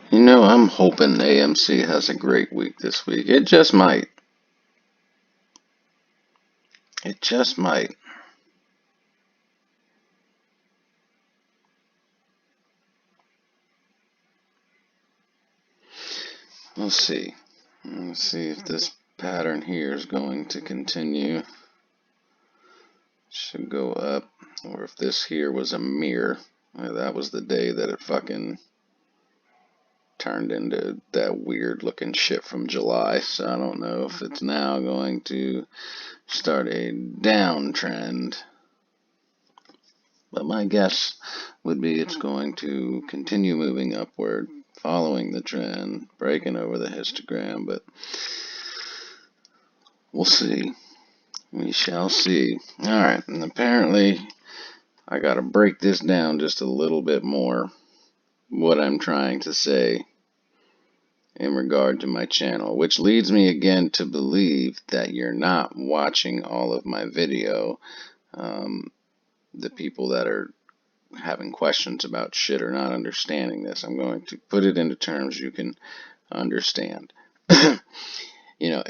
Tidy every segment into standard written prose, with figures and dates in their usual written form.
You know, I'm hoping AMC has a great week this week. It just might. It just might. We'll see. Let's see if this pattern here is going to continue. Should go up. Or if this here was a mirror. That was the day that it fucking turned into that weird looking shit from July. So I don't know if it's now going to start a downtrend. But my guess would be it's going to continue moving upward, following the trend, breaking over the histogram, but we'll see. We shall see. Alright, and apparently I gotta break this down just a little bit more, what I'm trying to say in regard to my channel, which leads me again to believe that you're not watching all of my video. The people that are having questions about shit or not understanding this, I'm going to put it into terms you can understand. You know,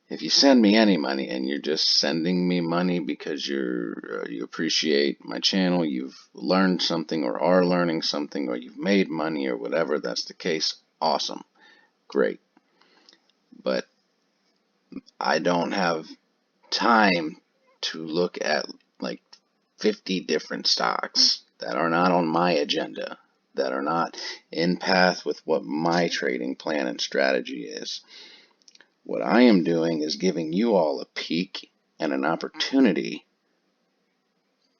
if you send me any money and you're just sending me money because you appreciate my channel, you've learned something or are learning something, or you've made money or whatever that's the case, awesome, great. But I don't have time to look at like 50 different stocks that are not on my agenda, that are not in path with what my trading plan and strategy is. What I am doing is giving you all a peek and an opportunity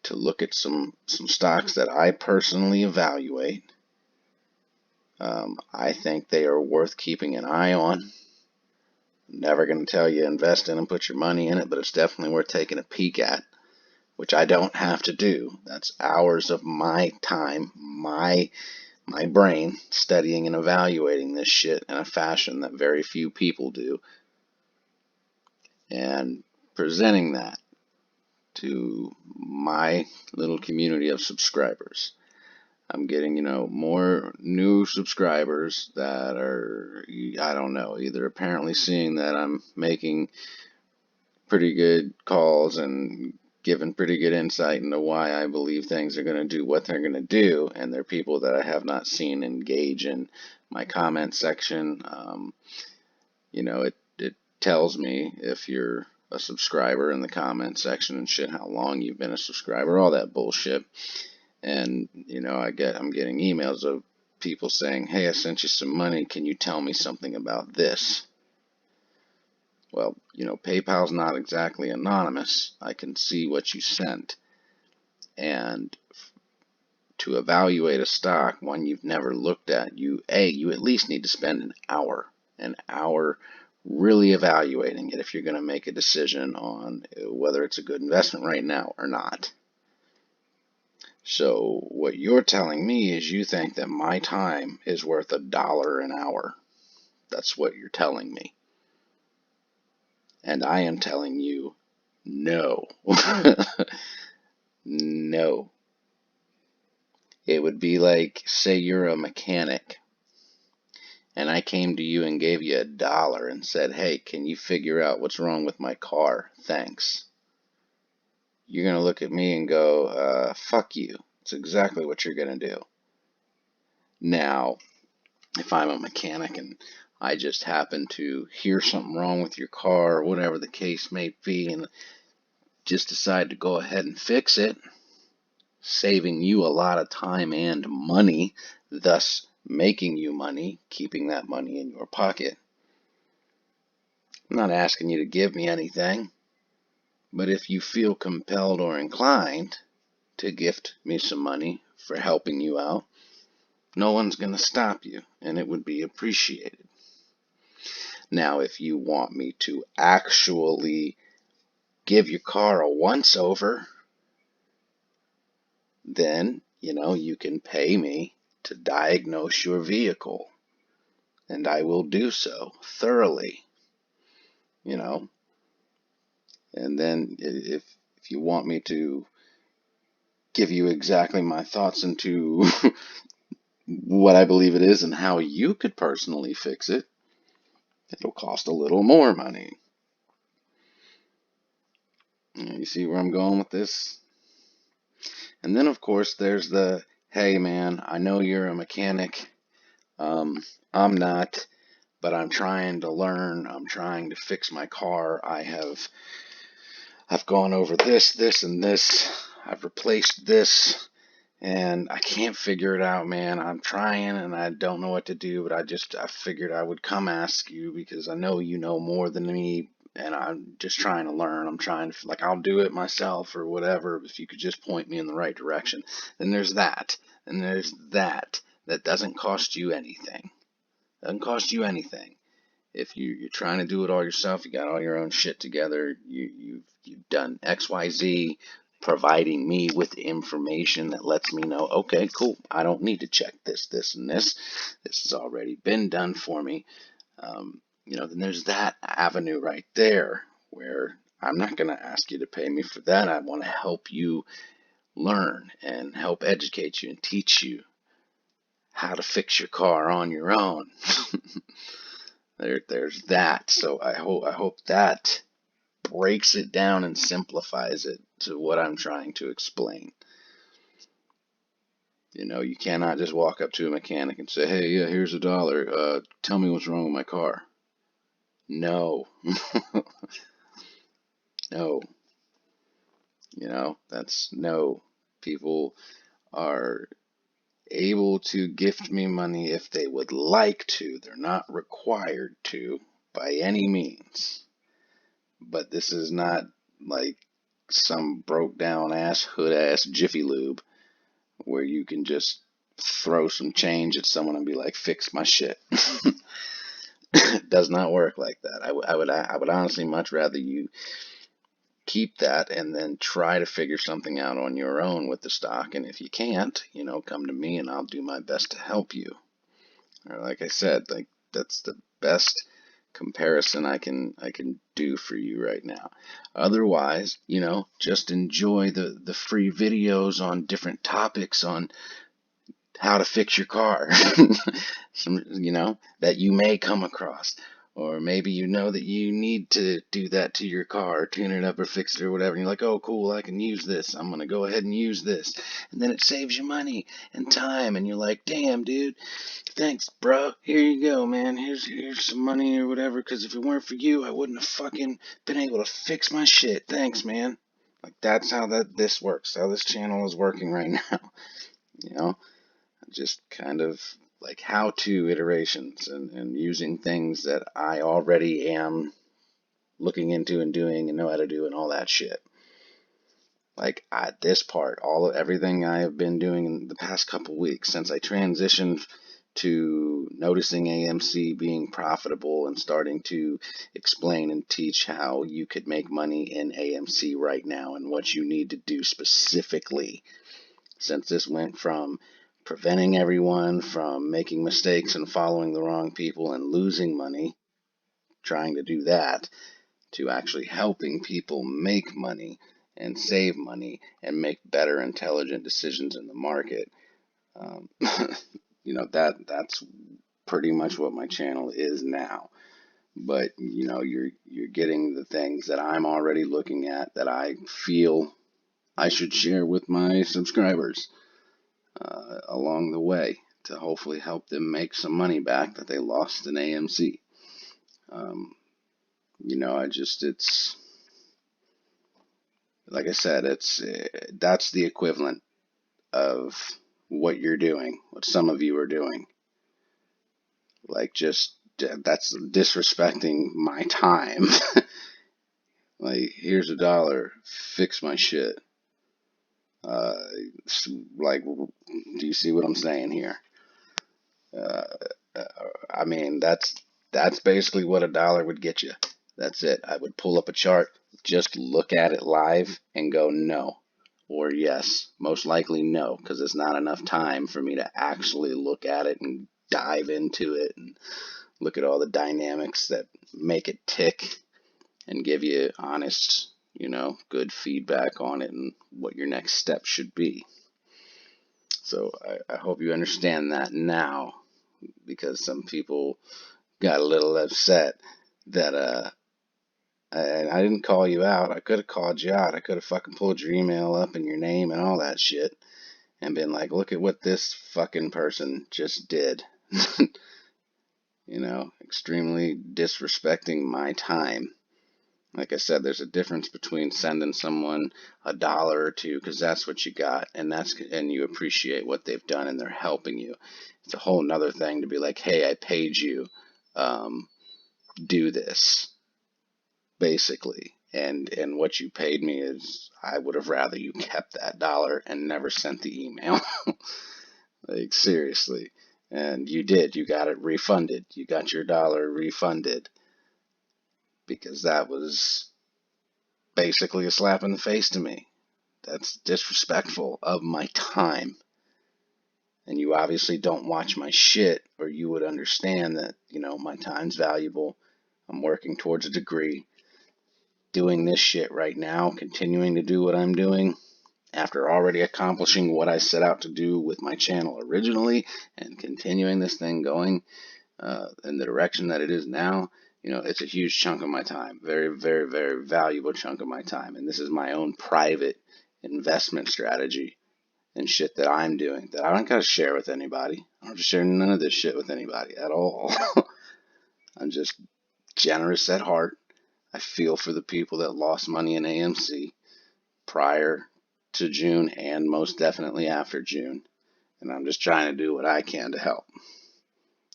to look at some stocks that I personally evaluate. I think they are worth keeping an eye on. I'm never going to tell you invest in and put your money in it, but it's definitely worth taking a peek at, which I don't have to do. That's hours of my time, my brain studying and evaluating this shit in a fashion that very few people do, and presenting that to my little community of subscribers. I'm getting, more new subscribers that are, I don't know, either apparently seeing that I'm making pretty good calls and giving pretty good insight into why I believe things are going to do what they're going to do, and they're people that I have not seen engage in my comment section. It tells me if you're a subscriber in the comment section and shit, how long you've been a subscriber, all that bullshit. And I'm getting emails of people saying, "Hey, I sent you some money. Can you tell me something about this?" Well, PayPal's not exactly anonymous. I can see what you sent. And to evaluate a stock, one you've never looked at, you at least need to spend an hour really evaluating it if you're going to make a decision on whether it's a good investment right now or not. So what you're telling me is you think that my time is worth $1 an hour. That's what you're telling me. And I am telling you, no. No. It would be like, say you're a mechanic, and I came to you and gave you $1 and said, "Hey, can you figure out what's wrong with my car? Thanks." You're going to look at me and go, fuck you. It's exactly what you're going to do. Now, if I'm a mechanic and I just happen to hear something wrong with your car or whatever the case may be and just decide to go ahead and fix it, saving you a lot of time and money, thus making you money, keeping that money in your pocket. I'm not asking you to give me anything, but if you feel compelled or inclined to gift me some money for helping you out, no one's going to stop you, and it would be appreciated. Now, if you want me to actually give your car a once-over, then, you can pay me to diagnose your vehicle, and I will do so thoroughly, and then if you want me to give you exactly my thoughts into what I believe it is and how you could personally fix it, it'll cost a little more money. You see where I'm going with this? And then, of course, there's the, hey, man, I know you're a mechanic. I'm not, but I'm trying to learn. I'm trying to fix my car. I've gone over this, and this. I've replaced this, and I can't figure it out, man. I'm trying, and I don't know what to do, but I figured I would come ask you because I know you know more than me, and I'm just trying to learn. I'm trying to, like, I'll do it myself or whatever, if you could just point me in the right direction. Then there's that, and there's that. That doesn't cost you anything. Doesn't cost you anything. If you're trying to do it all yourself, you got all your own shit together, you've done XYZ, providing me with information that lets me know, okay, cool, I don't need to check this, and this. This has already been done for me. Then there's that avenue right there where I'm not going to ask you to pay me for that. I want to help you learn and help educate you and teach you how to fix your car on your own. There's that. So I hope that breaks it down and simplifies it to what I'm trying to explain. You cannot just walk up to a mechanic and say, "Hey, yeah, here's $1. Tell me what's wrong with my car." No, no. That's no. People are able to gift me money if they would like to. They're not required to by any means. But this is not like some broke down ass hood ass Jiffy Lube where you can just throw some change at someone and be like, fix my shit. It does not work like that. I would honestly much rather you keep that and then try to figure something out on your own with the stock. And if you can't, come to me and I'll do my best to help you. Or like I said, like that's the best comparison I can do for you right now. Otherwise, just enjoy the free videos on different topics on how to fix your car. That you may come across. Or maybe that you need to do that to your car, or tune it up or fix it or whatever. And you're like, oh, cool, I can use this. I'm going to go ahead and use this. And then it saves you money and time. And you're like, damn, dude, thanks, bro. Here you go, man. Here's some money or whatever. Because if it weren't for you, I wouldn't have fucking been able to fix my shit. Thanks, man. Like, that's how this works. How this channel is working right now. You know? Just kind of like how-to iterations and using things that I already am looking into and doing and know how to do and all that shit. Like this part, everything I have been doing in the past couple weeks since I transitioned to noticing AMC being profitable and starting to explain and teach how you could make money in AMC right now and what you need to do specifically, since this went from preventing everyone from making mistakes and following the wrong people and losing money, trying to do that, to actually helping people make money and save money and make better, intelligent decisions in the market. Um, that's pretty much what my channel is now. But you're getting the things that I'm already looking at that I feel I should share with my subscribers along the way to hopefully help them make some money back that they lost in AMC. It's like I said, that's the equivalent of what you're doing, what some of you are doing. Like, just that's disrespecting my time. Like, here's $1, fix my shit. Like, do you see what I'm saying here? Uh, I mean, that's basically what $1 would get you. That's it. I would pull up a chart, just look at it live, and go no or yes. Most likely no, because it's not enough time for me to actually look at it and dive into it and look at all the dynamics that make it tick and give you honest good feedback on it and what your next step should be. So I hope you understand that now, because some people got a little upset that I didn't call you out. I could have called you out. I could have fucking pulled your email up and your name and all that shit and been like, look at what this fucking person just did. Extremely disrespecting my time. Like I said, there's a difference between sending someone $1 or $2 because that's what you got, and you appreciate what they've done and they're helping you. It's a whole nother thing to be like, hey, I paid you, do this, basically. And what you paid me is, I would have rather you kept that dollar and never sent the email. Like, seriously. And you did. You got it refunded. You got your dollar refunded because that was basically a slap in the face to me. That's disrespectful of my time. And you obviously don't watch my shit, or you would understand that, my time's valuable. I'm working towards a degree. Doing this shit right now, continuing to do what I'm doing, after already accomplishing what I set out to do with my channel originally, and continuing this thing going in the direction that it is now, it's a huge chunk of my time. Very, very, very valuable chunk of my time. And this is my own private investment strategy and shit that I'm doing that I don't got to share with anybody. I don't have to share none of this shit with anybody at all. I'm just generous at heart. I feel for the people that lost money in AMC prior to June and most definitely after June. And I'm just trying to do what I can to help.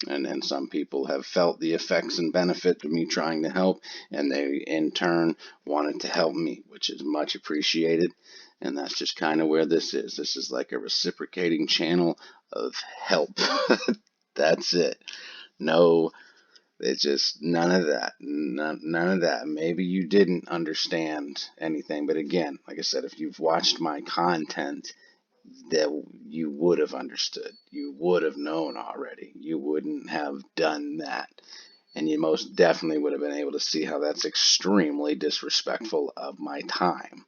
And then some people have felt the effects and benefit of me trying to help, and they in turn wanted to help me, which is much appreciated. And that's just kind of where this is. This is like a reciprocating channel of help. That's it. No, it's just none of that. None of that. Maybe you didn't understand anything, but again, like I said, if you've watched my content, that you would have understood. You would have known already. You wouldn't have done that. And you most definitely would have been able to see how that's extremely disrespectful of my time.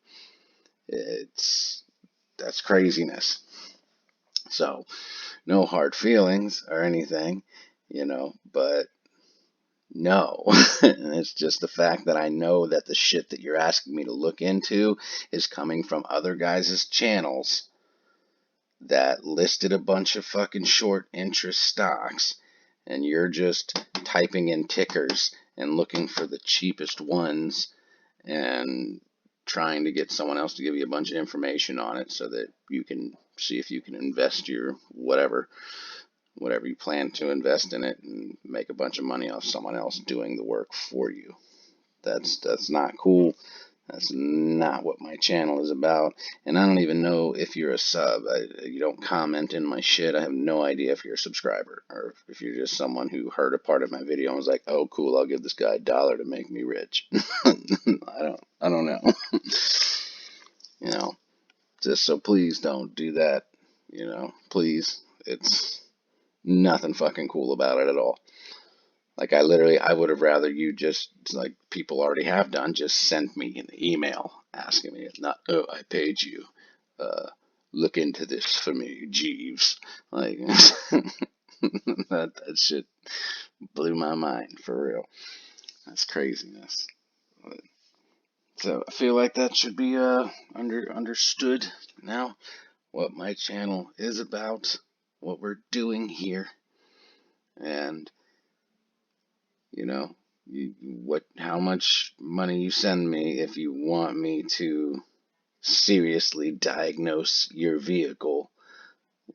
That's craziness. So, no hard feelings or anything, but no. It's just the fact that I know that the shit that you're asking me to look into is coming from other guys' channels that listed a bunch of fucking short interest stocks, and you're just typing in tickers and looking for the cheapest ones and trying to get someone else to give you a bunch of information on it so that you can see if you can invest your whatever you plan to invest in it and make a bunch of money off someone else doing the work for you. That's not cool. That's not what my channel is about. And I don't even know if you're a sub. You don't comment in my shit. I have no idea if you're a subscriber or if you're just someone who heard a part of my video and was like, oh, cool, I'll give this guy $1 to make me rich. I don't know. Just so please don't do that. Please. It's nothing fucking cool about it at all. Like, I would have rather you just, like people already have done, just sent me an email asking me, not, oh, I paid you. Look into this for me, Jeeves. Like, that shit blew my mind, for real. That's craziness. So, I feel like that should be understood now, what my channel is about, what we're doing here, and how much money you send me if you want me to seriously diagnose your vehicle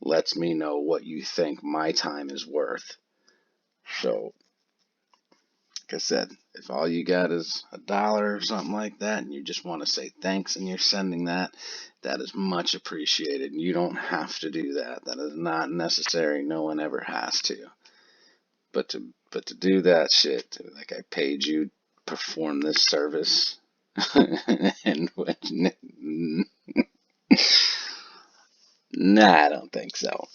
lets me know what you think my time is worth. So, like I said, if all you got is $1 or something like that and you just want to say thanks and you're sending that, that is much appreciated. You don't have to do that. That is not necessary. No one ever has to. But to do that shit, like I paid you to perform this service, and nah, I don't think so.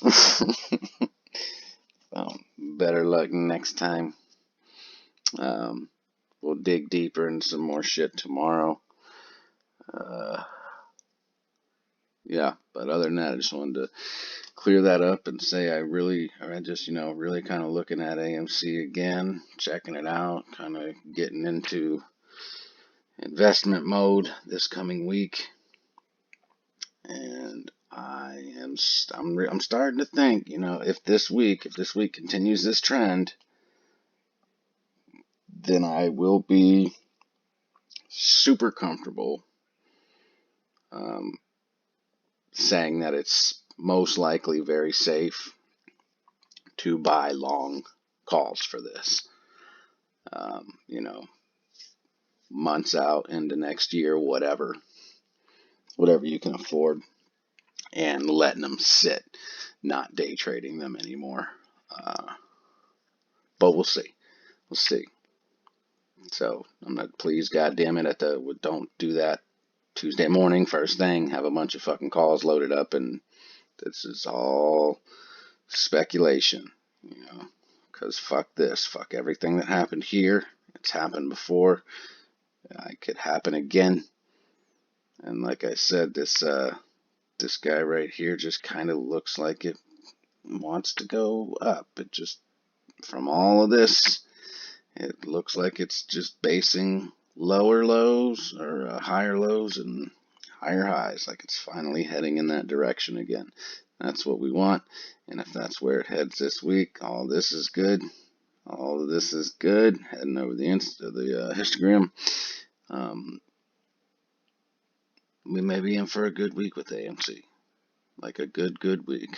Better luck next time. We'll dig deeper into some more shit tomorrow. Uh, yeah, but other than that, I just wanted to clear that up and say I just, really kind of looking at AMC again, checking it out, kind of getting into investment mode this coming week. And I'm starting to think, if this week continues this trend, then I will be super comfortable um, saying that it's most likely very safe to buy long calls for this. Um, you know, Months out into next year, whatever you can afford, and letting them sit, not day trading them anymore. Uh, but we'll see. We'll see. So I'm not, please, goddamn it, don't do that Tuesday morning, first thing, have a bunch of fucking calls loaded up, and this is all speculation, because fuck this, fuck everything that happened here. It's happened before. It could happen again. And like I said, this guy right here just kind of looks like it wants to go up. It just, from all of this, it looks like it's just basing lower lows or higher lows and higher highs, like it's finally heading in that direction again. That's what we want, and if that's where it heads this week, all this is good. All of this is good. Heading over the histogram, we may be in for a good week with AMC, like a good week.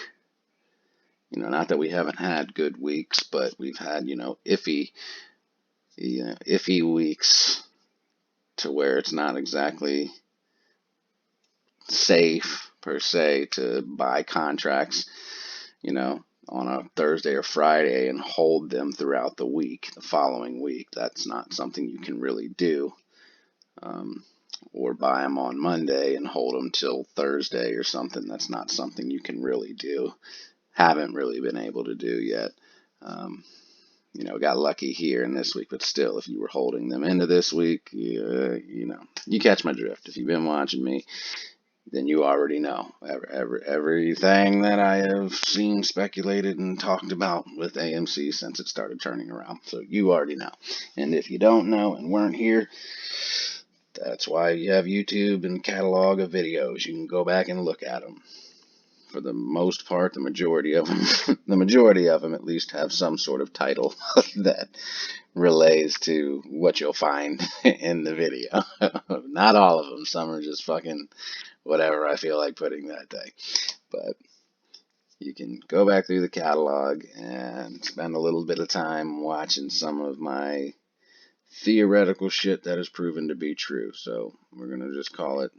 Not that we haven't had good weeks, but we've had iffy weeks to where it's not exactly safe per se to buy contracts, on a Thursday or Friday and hold them throughout the week, the following week. That's not something you can really do. Or buy them on Monday and hold them till Thursday or something. That's not something you can really do. Haven't really been able to do yet. Got lucky here in this week, but still, if you were holding them into this week, you catch my drift. If you've been watching me, then you already know everything that I have seen speculated and talked about with AMC since it started turning around. So you already know. And if you don't know and weren't here, that's why you have YouTube and catalog of videos. You can go back and look at them. For the most part, the majority of them at least have some sort of title that relays to what you'll find in the video. Not all of them. Some are just fucking whatever I feel like putting that day. But you can go back through the catalog and spend a little bit of time watching some of my theoretical shit that has proven to be true. So we're going to just call it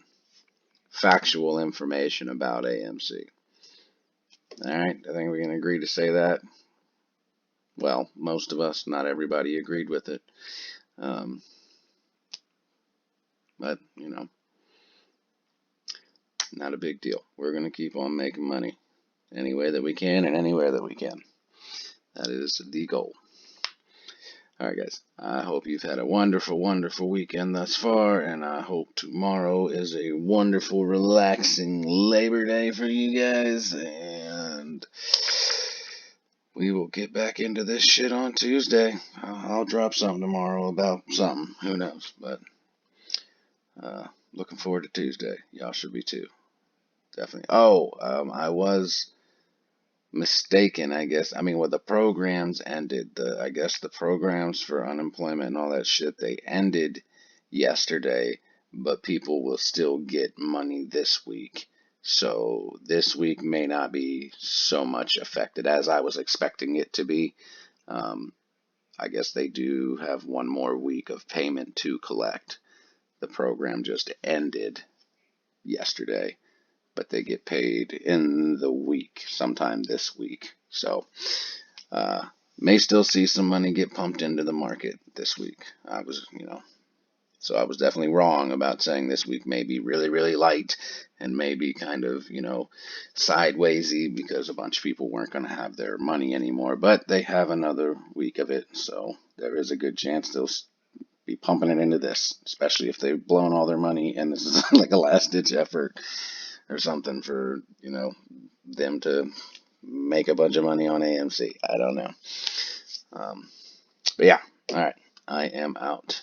factual information about AMC. Alright, I think we can agree to say that. Well, most of us, not everybody agreed with it. But, not a big deal. We're going to keep on making money any way that we can and anywhere that we can. That is the goal. Alright, guys. I hope you've had a wonderful, wonderful weekend thus far, and I hope tomorrow is a wonderful, relaxing Labor Day for you guys, and we will get back into this shit on Tuesday. I'll drop something tomorrow about something. Who knows? But looking forward to Tuesday. Y'all should be too. Definitely. I was mistaken, I guess. I mean, the programs ended. I guess the programs for unemployment and all that shit, they ended yesterday, but people will still get money this week. So this week may not be so much affected as I was expecting it to be. I guess they do have one more week of payment to collect. The program just ended yesterday, but they get paid in the week, sometime this week. So, may still see some money get pumped into the market this week. So I was definitely wrong about saying this week may be really, really light and maybe kind of, sidewaysy because a bunch of people weren't going to have their money anymore. But they have another week of it, so there is a good chance they'll be pumping it into this, especially if they've blown all their money and this is like a last ditch effort or something for, them to make a bunch of money on AMC. I don't know. But yeah, all right. I am out.